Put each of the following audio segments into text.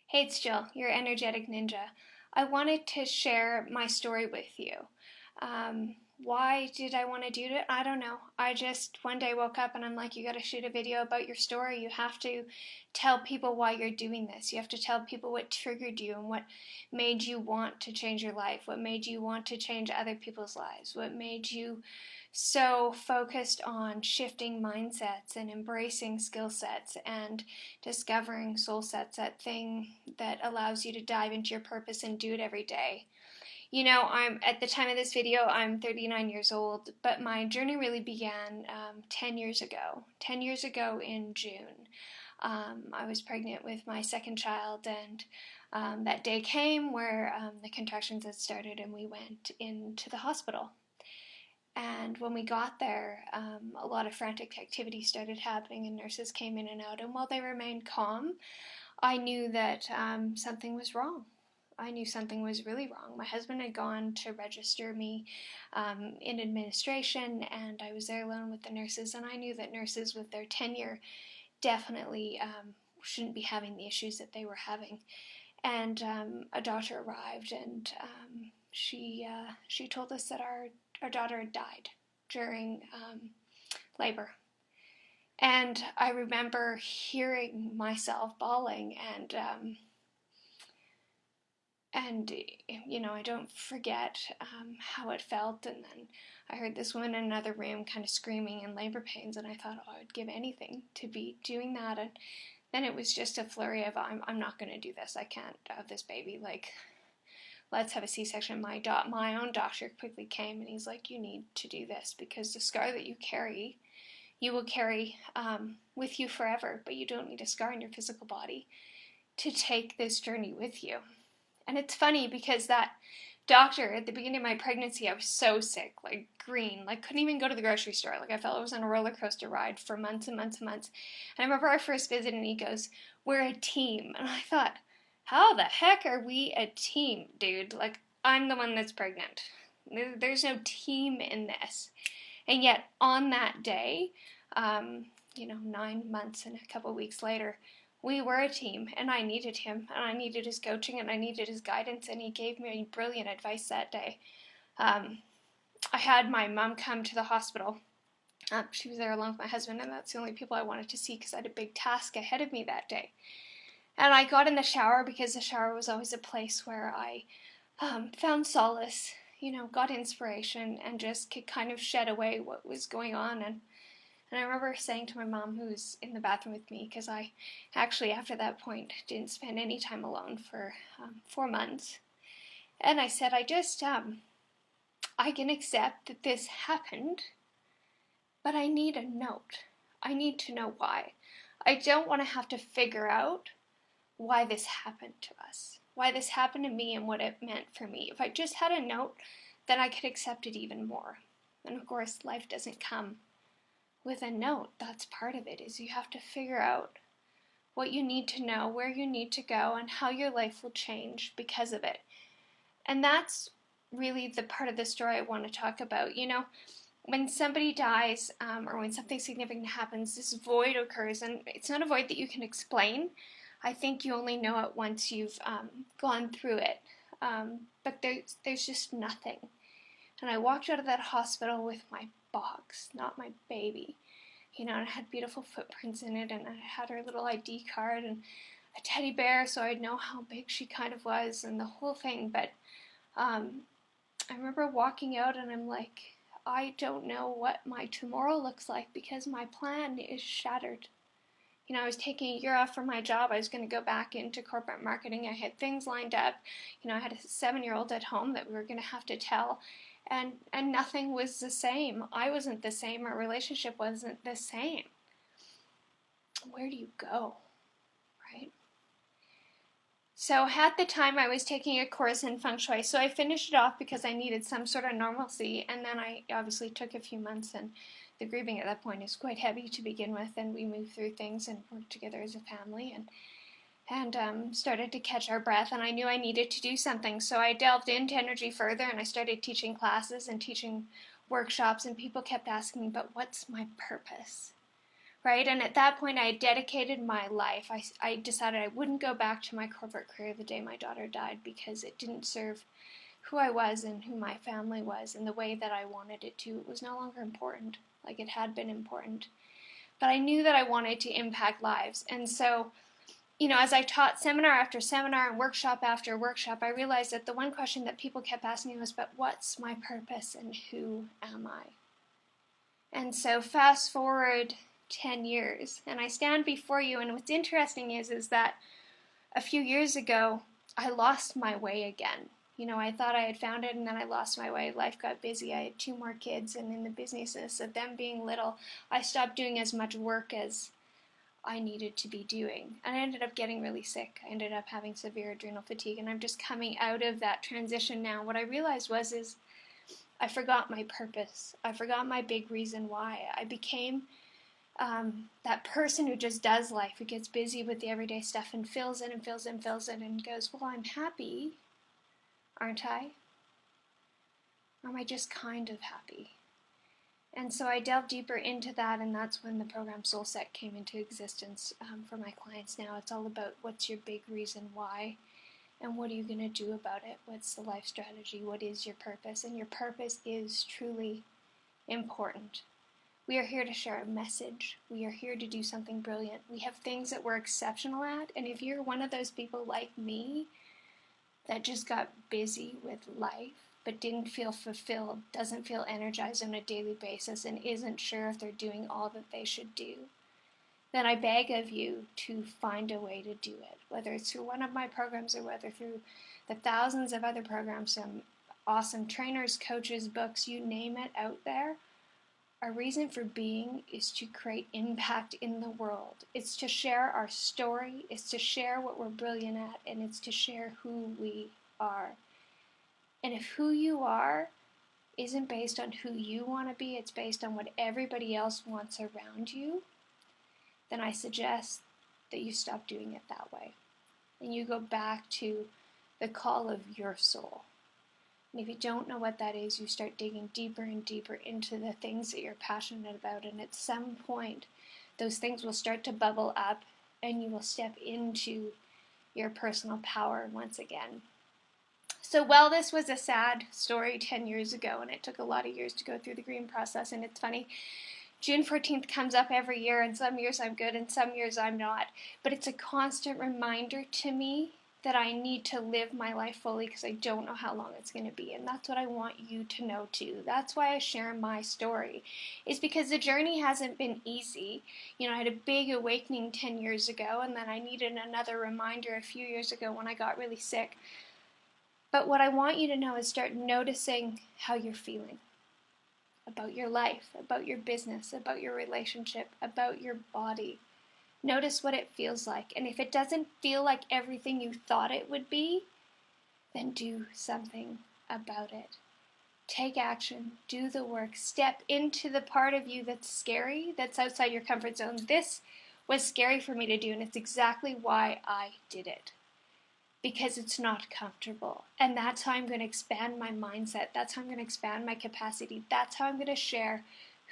Hey, it's Jill, your energetic ninja. I wanted to share my story with you. Why did I want to do it? I don't know. I just one day woke up and I'm like, you got to shoot a video about your story. You have to tell people why you're doing this. You have to tell people what triggered you and what made you want to change your life, what made you want to change other people's lives, what made you so focused on shifting mindsets and embracing skill sets and discovering soul sets, that thing that allows you to dive into your purpose and do it every day. I'm at the time of this video, I'm 39 years old, but my journey really began 10 years ago. 10 years ago in June. I was pregnant with my second child, and that day came where the contractions had started and we went into the hospital. And when we got there, a lot of frantic activity started happening, and nurses came in and out. And while they remained calm, I knew that something was wrong. I knew something was really wrong. My husband had gone to register me in administration, and I was there alone with the nurses. And I knew that nurses with their tenure definitely shouldn't be having the issues that they were having. And a doctor arrived, and she told us that our daughter had died during labor. And I remember hearing myself bawling, and I don't forget how it felt. And then I heard this woman in another room kind of screaming in labor pains, and I thought, oh, I would give anything to be doing that. And then it was just a flurry of, I'm not going to do this. I can't have this baby. Like, let's have a C-section. My own doctor quickly came, and he's like, you need to do this because the scar that you will carry with you forever, but you don't need a scar in your physical body to take this journey with you. And it's funny because that doctor, at the beginning of my pregnancy, I was so sick, like green, like couldn't even go to the grocery store. Like I felt I was on a roller coaster ride for months and months and months. And I remember our first visit, and he goes, we're a team. And I thought, how the heck are we a team, dude? Like, I'm the one that's pregnant. There's no team in this. And yet, on that day, 9 months and a couple weeks later, we were a team, and I needed him, and I needed his coaching, and I needed his guidance, and he gave me brilliant advice that day. I had my mom come to the hospital. She was there along with my husband, and that's the only people I wanted to see because I had a big task ahead of me that day. And I got in the shower because the shower was always a place where I found solace, got inspiration, and just could kind of shed away what was going on. And I remember saying to my mom, who was in the bathroom with me, because I actually, after that point, didn't spend any time alone for 4 months. And I said, I can accept that this happened, but I need a note. I need to know why. I don't want to have to figure out why this happened to us, why this happened to me and what it meant for me. If I just had a note, then I could accept it even more. And of course, life doesn't come with a note. That's part of it, is you have to figure out what you need to know, where you need to go, and how your life will change because of it. And that's really the part of the story I want to talk about. When somebody dies or when something significant happens, this void occurs, and it's not a void that you can explain. I think you only know it once you've gone through it. But there's just nothing. And I walked out of that hospital with my box, not my baby. And it had beautiful footprints in it, and I had her little ID card and a teddy bear, so I'd know how big she kind of was and the whole thing. But I remember walking out, and I'm like, I don't know what my tomorrow looks like because my plan is shattered. I was taking a year off from my job. I was going to go back into corporate marketing. I had things lined up. I had a 7-year-old at home that we were going to have to tell. And nothing was the same. I wasn't the same. Our relationship wasn't the same. Where do you go, right? So at the time, I was taking a course in feng shui. So I finished it off because I needed some sort of normalcy. And then I obviously took a few months, and the grieving at that point is quite heavy to begin with. And we moved through things and worked together as a family, and started to catch our breath, and I knew I needed to do something. So I delved into energy further, and I started teaching classes and teaching workshops, and people kept asking me, but what's my purpose? right? And at that point, I had dedicated my life. I decided I wouldn't go back to my corporate career the day my daughter died because it didn't serve who I was and who my family was in the way that I wanted it to. It was no longer important like it had been important. But I knew that I wanted to impact lives. And so, as I taught seminar after seminar and workshop after workshop, I realized that the one question that people kept asking me was, but what's my purpose and who am I? And so fast forward 10 years, and I stand before you, and what's interesting is that a few years ago, I lost my way again. I thought I had found it, and then I lost my way. Life got busy. I had 2 more kids, and in the business of them being little, I stopped doing as much work as I needed to be doing. And I ended up getting really sick. I ended up having severe adrenal fatigue, and I'm just coming out of that transition now. What I realized is I forgot my purpose. I forgot my big reason why. I became that person who just does life, who gets busy with the everyday stuff and fills in and fills in, fills in, and goes, well, I'm happy, aren't I? Or am I just kind of happy? And so I delved deeper into that, and that's when the program Soul Set came into existence for my clients now. It's all about what's your big reason why, and what are you going to do about it? What's the life strategy? What is your purpose? And your purpose is truly important. We are here to share a message. We are here to do something brilliant. We have things that we're exceptional at, and if you're one of those people like me that just got busy with life but didn't feel fulfilled, doesn't feel energized on a daily basis, and isn't sure if they're doing all that they should do, then I beg of you to find a way to do it, whether it's through one of my programs or whether through the thousands of other programs, some awesome trainers, coaches, books, you name it out there. Our reason for being is to create impact in the world. It's to share our story, it's to share what we're brilliant at, and it's to share who we are. And if who you are isn't based on who you want to be, it's based on what everybody else wants around you, then I suggest that you stop doing it that way. And you go back to the call of your soul. And if you don't know what that is, you start digging deeper and deeper into the things that you're passionate about. And at some point, those things will start to bubble up and you will step into your personal power once again. So while this was a sad story 10 years ago, and it took a lot of years to go through the green process, and it's funny, June 14th comes up every year, and some years I'm good and some years I'm not. But it's a constant reminder to me that I need to live my life fully because I don't know how long it's going to be. And that's what I want you to know too. That's why I share my story, is because the journey hasn't been easy. I had a big awakening 10 years ago, and then I needed another reminder a few years ago when I got really sick. But what I want you to know is start noticing how you're feeling about your life, about your business, about your relationship, about your body. Notice what it feels like. And if it doesn't feel like everything you thought it would be, then do something about it. Take action, do the work, step into the part of you that's scary, that's outside your comfort zone. This was scary for me to do, and it's exactly why I did it. Because it's not comfortable. And that's how I'm going to expand my mindset. That's how I'm going to expand my capacity. That's how I'm going to share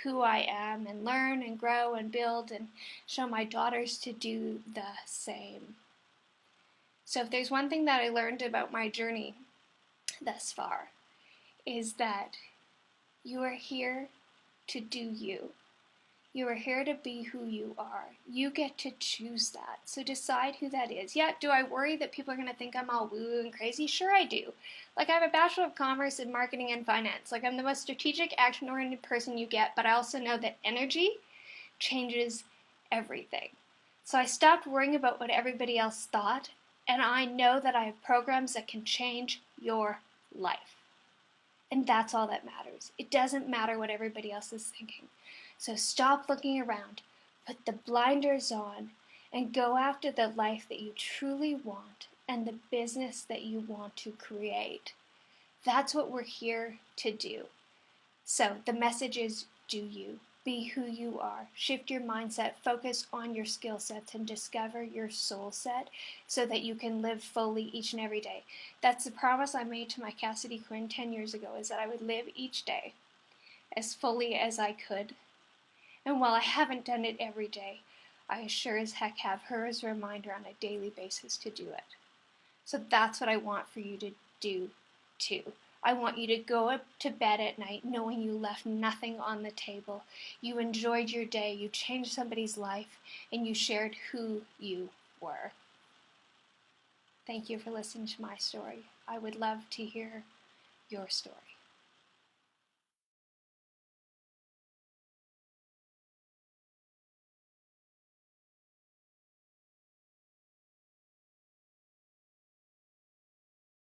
who I am and learn and grow and build and show my daughters to do the same. So if there's one thing that I learned about my journey thus far, is that you are here to do you. You are here to be who you are. You get to choose that. So decide who that is. Yeah, do I worry that people are going to think I'm all woo and crazy? Sure I do. I have a Bachelor of Commerce in Marketing and Finance. I'm the most strategic, action-oriented person you get, but I also know that energy changes everything. So I stopped worrying about what everybody else thought, and I know that I have programs that can change your life. And that's all that matters. It doesn't matter what everybody else is thinking. So stop looking around, put the blinders on, and go after the life that you truly want and the business that you want to create. That's what we're here to do. So the message is, do you. Be who you are. Shift your mindset, focus on your skill sets, and discover your soul set so that you can live fully each and every day. That's the promise I made to my Cassidy Quinn 10 years ago, is that I would live each day as fully as I could. And while I haven't done it every day, I sure as heck have her as a reminder on a daily basis to do it. So that's what I want for you to do too. I want you to go up to bed at night knowing you left nothing on the table. You enjoyed your day, you changed somebody's life, and you shared who you were. Thank you for listening to my story. I would love to hear your story.